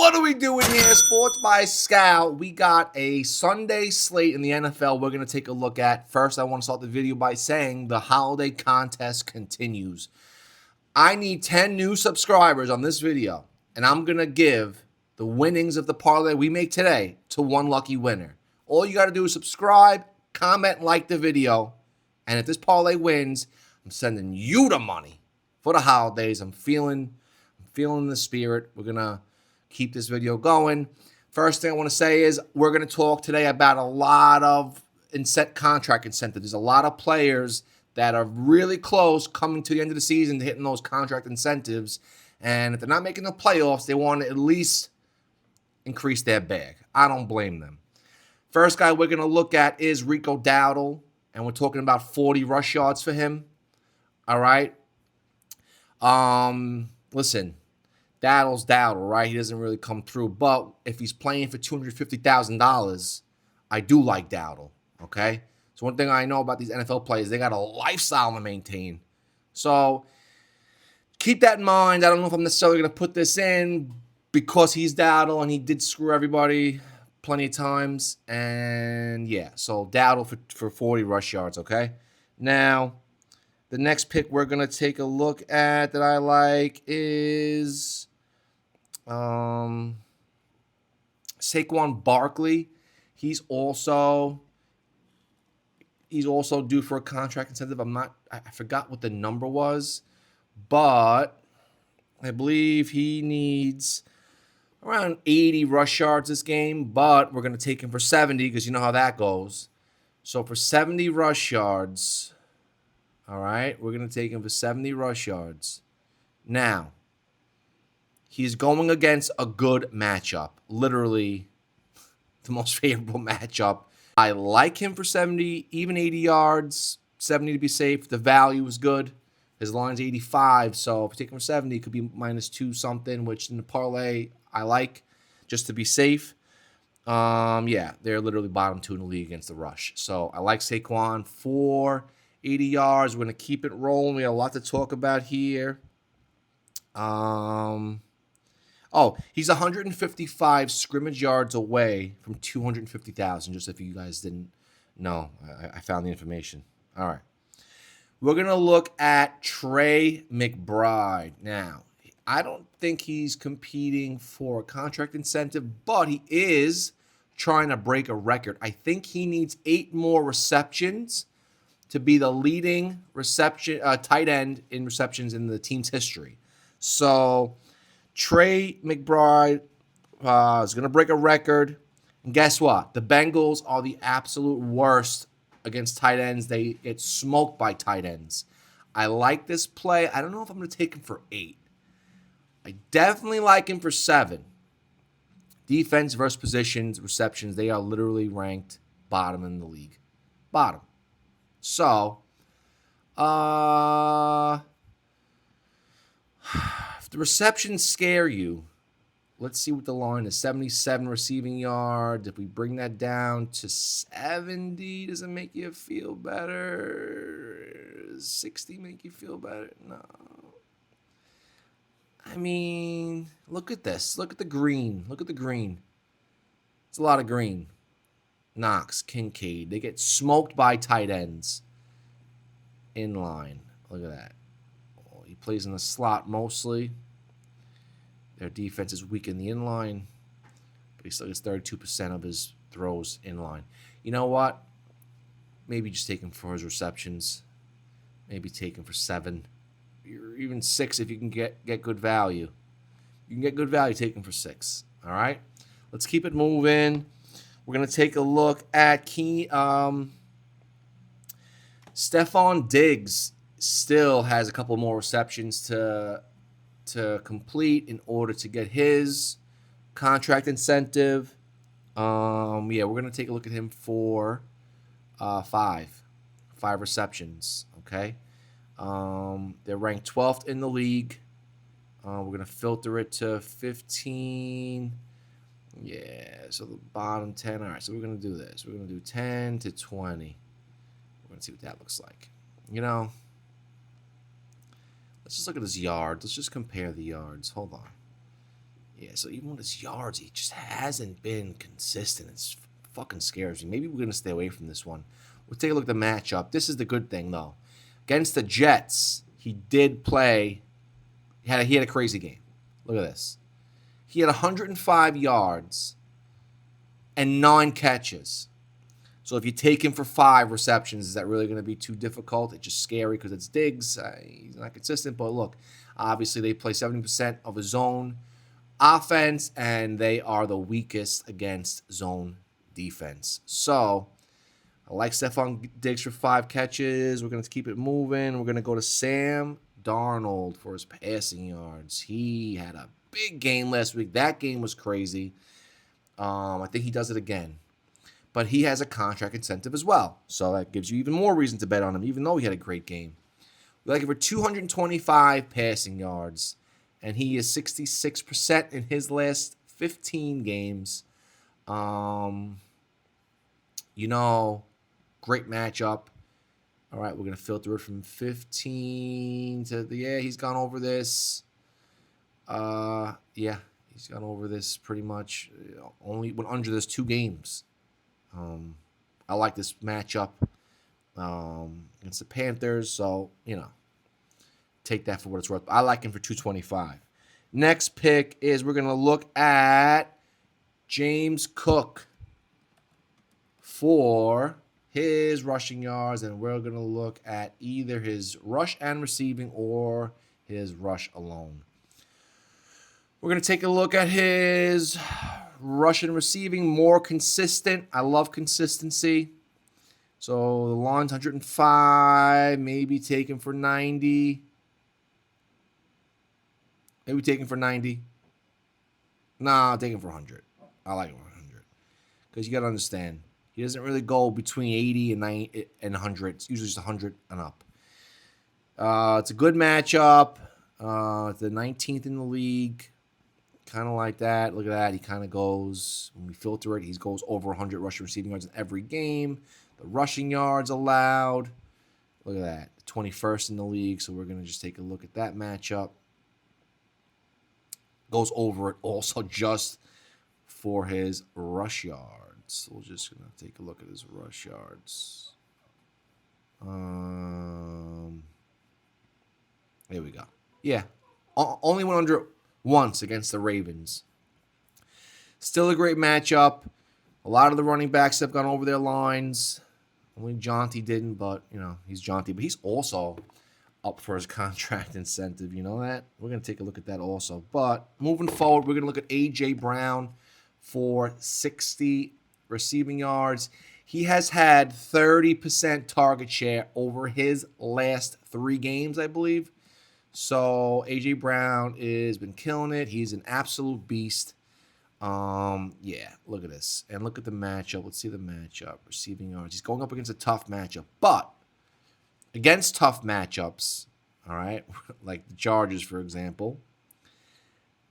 What are we doing here? Sports by Scout. We got a Sunday slate in the NFL we're going to take a look at. First, I want to start the video by saying the holiday contest continues. I need 10 new subscribers on this video, and I'm going to give the winnings of the parlay we make today to one lucky winner. All you got to do is subscribe, comment, and like the video, and if this parlay wins, I'm sending you the money for the holidays. I'm feeling the spirit. We're going to keep this video going. First thing I want to say is we're going to talk today about a lot of contract incentives. There's a lot of players that are really close coming to the end of the season to hitting those contract incentives. And if they're not making the playoffs, they want to at least increase their bag. I don't blame them. First guy we're going to look at is Rico Dowdle, and we're talking about 40 rush yards for him. All right. Listen, Dowdle's Dowdle, right? He doesn't really come through. But if he's playing for $250,000, I do like Dowdle, okay? So one thing I know about these NFL players, they got a lifestyle to maintain. So keep that in mind. I don't know if I'm necessarily going to put this in because he's Dowdle and he did screw everybody plenty of times. And yeah, so Dowdle for 40 rush yards, okay? Now, the next pick we're going to take a look at that I like is Saquon Barkley. He's also due for a contract incentive. I forgot what the number was, but I believe he needs around 80 rush yards this game, but we're going to take him for 70 because you know how that goes. So for 70 rush yards, all right, we're going to take him for 70 rush yards. Now, he's going against a good matchup, literally the most favorable matchup. I like him for 70, even 80 yards, 70 to be safe. The value is good. His line's 85, so if you take him for 70, it could be -2 something, which in the parlay I like just to be safe. Yeah, they're literally bottom 2 in the league against the rush. So I like Saquon for 80 yards. We're going to keep it rolling. We have a lot to talk about here. He's 155 scrimmage yards away from 250,000, just if you guys didn't know. I found the information. All right. We're going to look at Trey McBride. Now, I don't think he's competing for a contract incentive, but he is trying to break a record. I think he needs 8 more receptions to be the leading tight end in receptions in the team's history. So Trey McBride is going to break a record. And guess what? The Bengals are the absolute worst against tight ends. They get smoked by tight ends. I like this play. I don't know if I'm going to take him for 8. I definitely like him for 7. Defense versus positions, receptions, they are literally ranked bottom in the league. Bottom. So, if the receptions scare you, let's see what the line is. 77 receiving yards. If we bring that down to 70, does it make you feel better? Does 60 make you feel better? No. I mean, look at this. Look at the green. Look at the green. It's a lot of green. Knox, Kincaid. They get smoked by tight ends in line. Look at that. Oh, he plays in the slot mostly. Their defense is weak in the inline, but he still gets 32% of his throws in line. You know what? Maybe just take him for his receptions. Maybe take him for 7. Or even 6 if you can get good value. You can get good value, take him for 6. All right? Let's keep it moving. We're going to take a look at Stephon Diggs still has a couple more receptions to complete in order to get his contract incentive. We're going to take a look at him for 5 receptions, okay? They're ranked 12th in the league. We're going to filter it to 15. Yeah, so the bottom 10. All right, so we're going to do this. We're going to do 10 to 20. We're going to see what that looks like. You know, let's just look at his yards. Let's just compare the yards. Hold on. Yeah, so even with his yards, he just hasn't been consistent. It's fucking scares me. Maybe we're going to stay away from this one. We'll take a look at the matchup. This is the good thing, though. Against the Jets, he did play. He had a crazy game. Look at this. He had 105 yards and 9 catches. So if you take him for 5 receptions, is that really going to be too difficult? It's just scary because it's Diggs. He's not consistent. But look, obviously they play 70% of a zone offense, and they are the weakest against zone defense. So I like Stephon Diggs for 5 catches. We're going to keep it moving. We're going to go to Sam Darnold for his passing yards. He had a big game last week. That game was crazy. I think he does it again. But he has a contract incentive as well. So that gives you even more reason to bet on him, even though he had a great game. We like it for 225 passing yards. And he is 66% in his last 15 games. Great matchup. All right, we're going to filter it from 15 to he's gone over this. He's gone over this pretty much. Only went under this 2 games. I like this matchup against the Panthers, so, take that for what it's worth. I like him for 225. Next pick is we're going to look at James Cook for his rushing yards, and we're going to look at either his rush and receiving or his rush alone. We're going to take a look at his rush and receiving, more consistent. I love consistency. So the line's 105, maybe taken for 90. Maybe taken for 90. Nah, I'll take him for 100. I like him for 100. Because you got to understand, he doesn't really go between 80 and 90 and 100. It's usually just 100 and up. It's a good matchup. It's the 19th in the league. Kind of like that. Look at that. He kind of goes, when we filter it, he goes over 100 rushing receiving yards in every game. The rushing yards allowed. Look at that. 21st in the league. So we're going to just take a look at that matchup. Goes over it also just for his rush yards. So we're just going to take a look at his rush yards. There we go. Yeah. Only went under once against the Ravens. Still a great matchup. A lot of the running backs have gone over their lines. Only Jonty didn't, but, he's Jonty. But he's also up for his contract incentive. You know that? We're going to take a look at that also. But moving forward, we're going to look at A.J. Brown for 60 receiving yards. He has had 30% target share over his last 3 games, I believe. So A.J. Brown has been killing it. He's an absolute beast. Look at this. And look at the matchup. Let's see the matchup. Receiving yards. He's going up against a tough matchup. But against tough matchups, all right, like the Chargers, for example,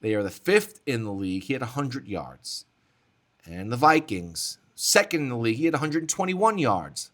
they are the 5th in the league. He had 100 yards. And the Vikings, 2nd in the league. He had 121 yards.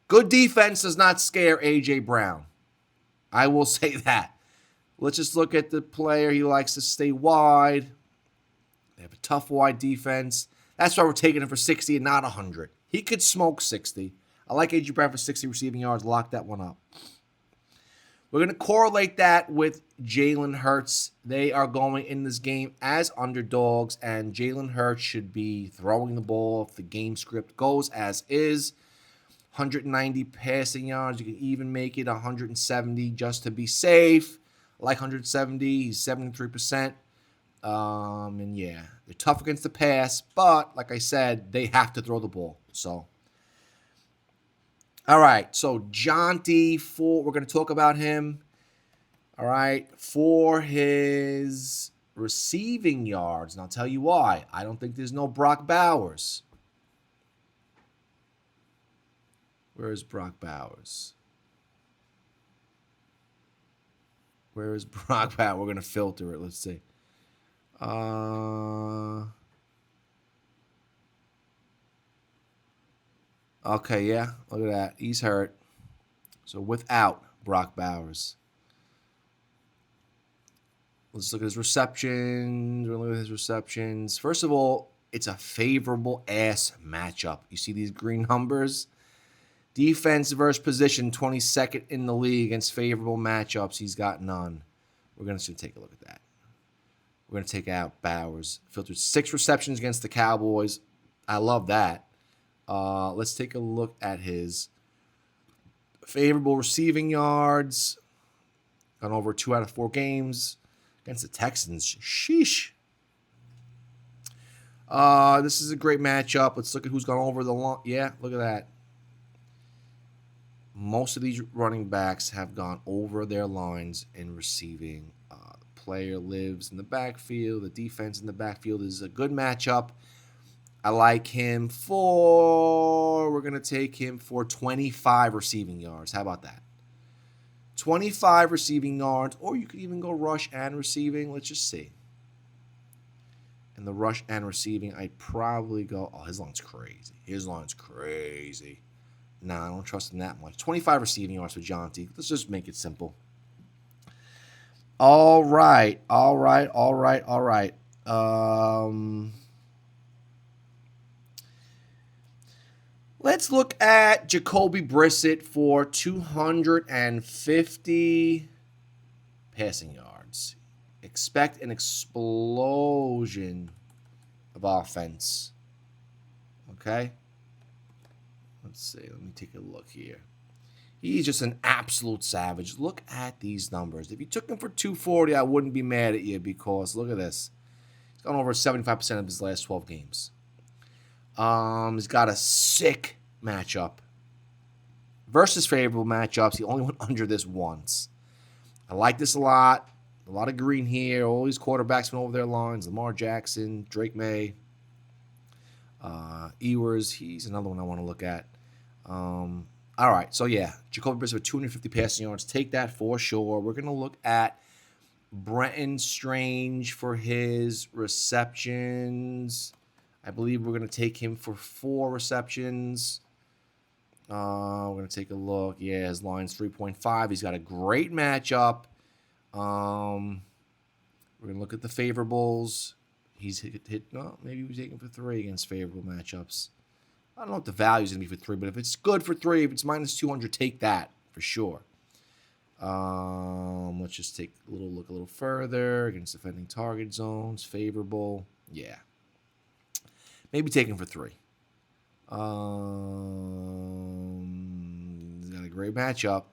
Good defense does not scare A.J. Brown. I will say that. Let's just look at the player. He likes to stay wide. They have a tough wide defense. That's why we're taking him for 60 and not 100. He could smoke 60. I like A.J. Brown for 60 receiving yards. Lock that one up. We're going to correlate that with Jalen Hurts. They are going in this game as underdogs, and Jalen Hurts should be throwing the ball if the game script goes as is. 190 passing yards. You can even make it 170 just to be safe. I like 170. He's 73%. They're tough against the pass, but like I said, they have to throw the ball. So, all right. So Jonty, we're going to talk about him. All right, for his receiving yards, and I'll tell you why. I don't think there's no Brock Bowers. Where is Brock Bowers? Where is Brock Bowers? We're going to filter it. Let's see. Okay, yeah. Look at that. He's hurt. So without Brock Bowers. Let's look at his receptions. We're looking at his receptions. First of all, it's a favorable ass matchup. You see these green numbers? Defense versus position, 22nd in the league against favorable matchups. He's got none. We're going to take a look at that. We're going to take out Bowers. Filtered 6 receptions against the Cowboys. I love that. Let's take a look at his favorable receiving yards. Gone over 2 out of 4 games against the Texans. Sheesh. This is a great matchup. Let's look at who's gone over the line. Yeah, look at that. Most of these running backs have gone over their lines in receiving. The player lives in the backfield. The defense in the backfield. This is a good matchup. I like him we're going to take him for 25 receiving yards. How about that? 25 receiving yards, or you could even go rush and receiving. Let's just see. In the rush and receiving, I'd probably go, his line's crazy. Nah, I don't trust him that much. 25 receiving yards for Jonty. Let's just make it simple. All right. Let's look at Jacoby Brissett for 250 passing yards. Expect an explosion of offense. Okay? Let's see. Let me take a look here. He's just an absolute savage. Look at these numbers. If you took him for 240, I wouldn't be mad at you because look at this. He's gone over 75% of his last 12 games. He's got a sick matchup. Versus favorable matchups, he only went under this once. I like this a lot. A lot of green here. All these quarterbacks went over their lines. Lamar Jackson, Drake May, Ewers. He's another one I want to look at. All right, so yeah, Jacoby Brissett with 250 passing yards. Take that for sure. We're going to look at Brenton Strange for his receptions. I believe we're going to take him for 4 receptions. We're going to take a look. Yeah, his line's 3.5. He's got a great matchup. We're going to look at the favorables. He's hit no, maybe we take him for 3 against favorable matchups. I don't know what the value is going to be for 3, but if it's good for 3, if it's minus 200, take that for sure. Let's just take a little further against defending target zones. Favorable. Yeah. Maybe take him for 3. He's got a great matchup.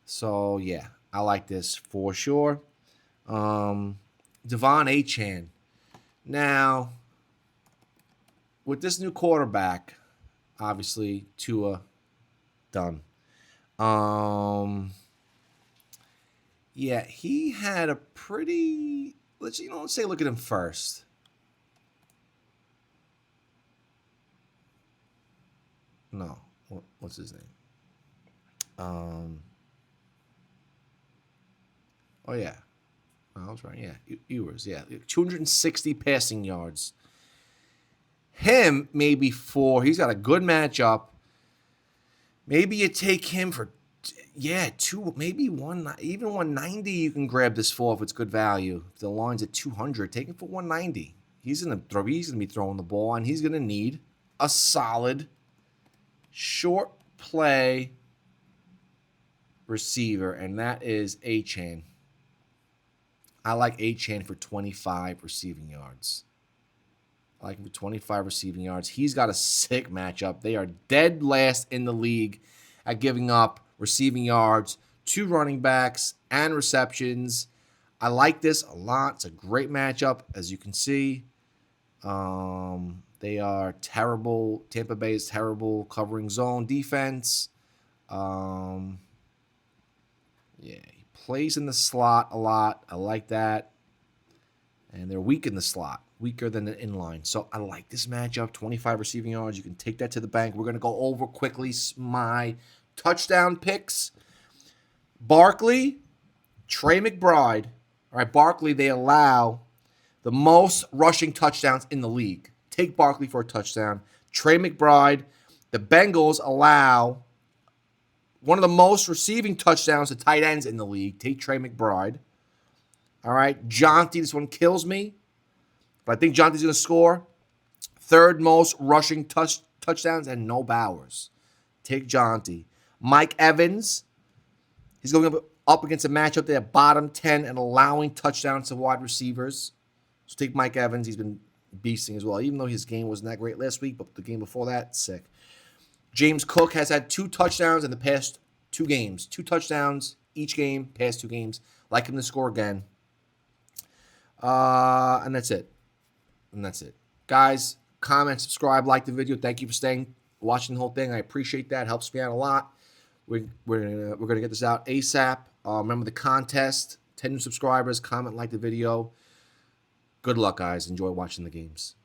So, yeah, I like this for sure. Devon Achane. Now, with this new quarterback, obviously, Tua, done. Yeah, he had a pretty... Let's say look at him first. No. What's his name? Oh, yeah. I was right. Yeah. Ewers. Yeah. 260 passing yards. Him, maybe 4. He's got a good matchup. Maybe you take him for, 2, maybe 1, even 190 you can grab this for if it's good value. If the line's at 200, take him for 190. He's going to be throwing the ball, and he's going to need a solid short play receiver, and that is Achane. I like Achane for 25 receiving yards. I like him for 25 receiving yards. He's got a sick matchup. They are dead last in the league at giving up receiving yards to running backs and receptions. I like this a lot. It's a great matchup, as you can see. They are terrible. Tampa Bay is terrible covering zone defense. Yeah, he plays in the slot a lot. I like that. And they're weak in the slot, weaker than the inline. So I like this matchup. 25 receiving yards. You can take that to the bank. We're going to go over quickly my touchdown picks. Barkley, Trey McBride. All right, Barkley, they allow the most rushing touchdowns in the league. Take Barkley for a touchdown. Trey McBride, the Bengals allow one of the most receiving touchdowns to tight ends in the league. Take Trey McBride. All right. Jonty, this one kills me, but I think Jonty's going to score. Third most rushing touchdowns, and no Bowers. Take Jonty. Mike Evans, he's going up against a matchup there, bottom 10 and allowing touchdowns to wide receivers. So take Mike Evans. He's been beasting as well, even though his game wasn't that great last week, but the game before that, sick. James Cook has had 2 touchdowns in the past 2 games. 2 touchdowns each game, past 2 games. Like him to score again. And that's it. Guys, comment, subscribe, like the video. Thank you for watching the whole thing. I appreciate that. Helps me out a lot. We're gonna get this out ASAP. Remember the contest. 10 new subscribers. Comment, like the video. Good luck, guys. Enjoy watching the games.